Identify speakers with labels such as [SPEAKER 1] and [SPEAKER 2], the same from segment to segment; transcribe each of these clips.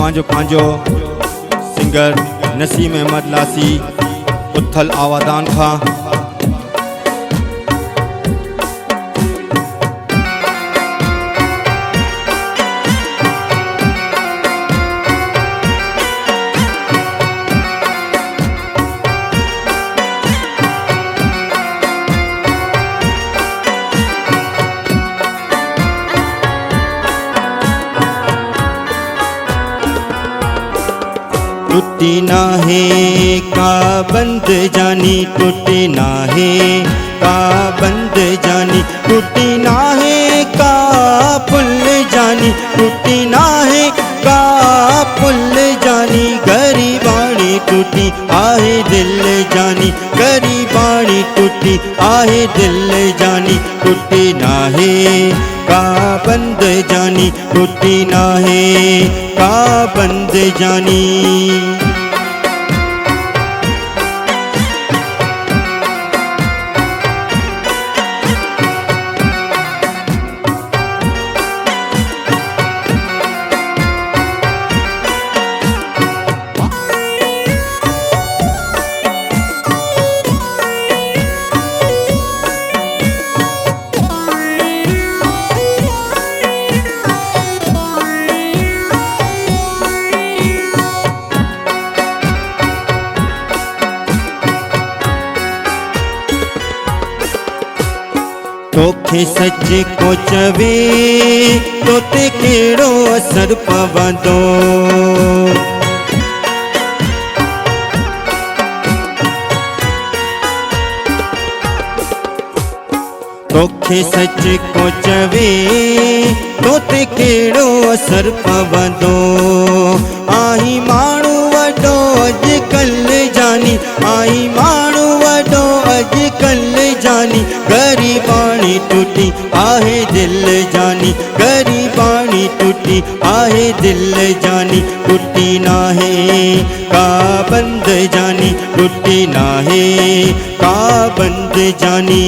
[SPEAKER 1] तव्हांजो पंहिंजो सिंगर नसीम अहमद लासी उथल आवादान खां।
[SPEAKER 2] टूटी ना है का बंद जानी, टूटी ना है का बंद जानी, टूटी ना है का पुल जानी, टूटी ना है का पुल जानी। गरीबानी टूटी आहे दिल जानी, गरीबानी टूटी आहे दिल जानी। टूटी ना है का बंद जानी, टूटी ना है का बंद जानी। तोखे सच को चवे तो ते केड़ो असर पवंदो। तोखे सच को चवे तो ते केड़ो असर पवंदो। आही माण्हू वॾो अॼुकल्ह जानी, आही माण्हू वॾो अॼुकल्ह जानी। गरीबानी टूटी आहे दिल जानी, गरीबानी टूटी आहे दिल जानी। टूटी ना है का बंद जानी, टूटी ना है का बंद जानी।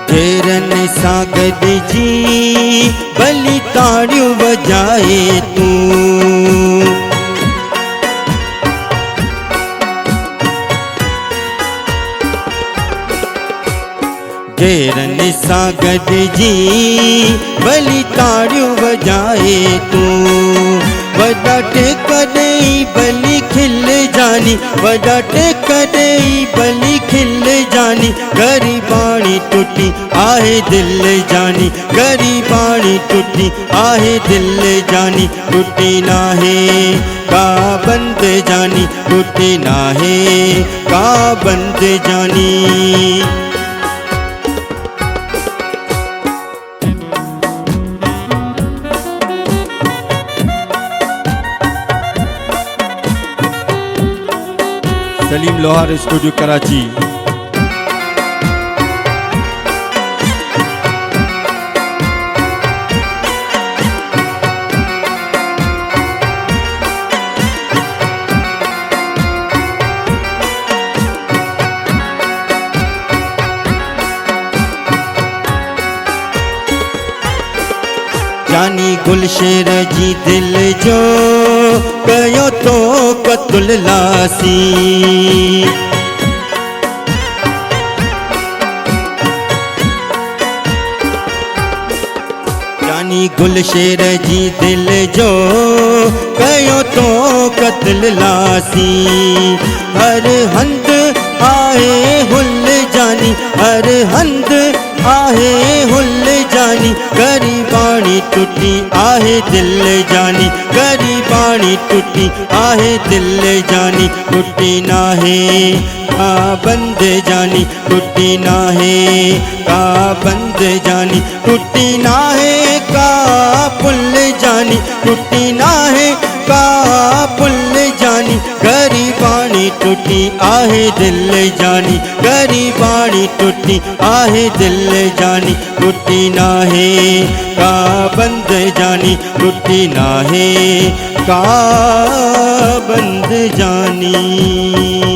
[SPEAKER 2] घेरन सां गॾिजी भली ताड़ियूं वॼाए तूं। घेरन सां गॾिजी भली ताड़ियूं वॼाए तूं। वॾा टेक ॾेई भली खिल जानी, वॾा टेक ॾेई भली खिल जानी। गरीबानी टूटी आहे दिल जानी, गरीबानी टूटी आहे दिल जानी। टूटी ना है का बंद जानी, टूटी ना है का बंद जानी।
[SPEAKER 1] सलीम लोहार स्टूडियो कराची।
[SPEAKER 2] जानी गुलशेर जी दिल जो कयो तो कतुल लासी। जानी गुलशेर जी दिल जो कयो तो कतुल लासी। हर हंद आहे हुल जानी, हर हंद आहे हुल जानी। गरीबानी टूटी आहे दिल जानी, गरीबानी बाणी टुटी आहे दिल जानी टुटी नाहे का बंद जानी टुटी नाहे का बंद जानी टुटी नाहे का पुल जानी टुटी नाहे का पुल जानी गरीबानी टुटी आहे दिल जानी गरीबानी टुटी आहे दिल जानी टुटी नाहे का बंद जानी टुटी नाहे का बंद जानी।